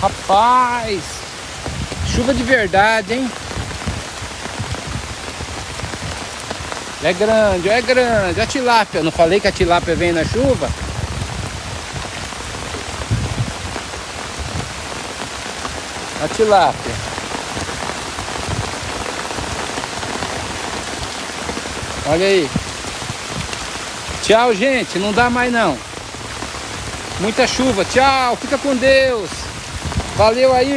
Rapaz, chuva de verdade, hein? É grande, é grande. A tilápia, não falei que a tilápia vem na chuva? A tilápia. Olha aí. Tchau, gente. Não dá mais não. Muita chuva. Tchau. Fica com Deus. Valeu aí.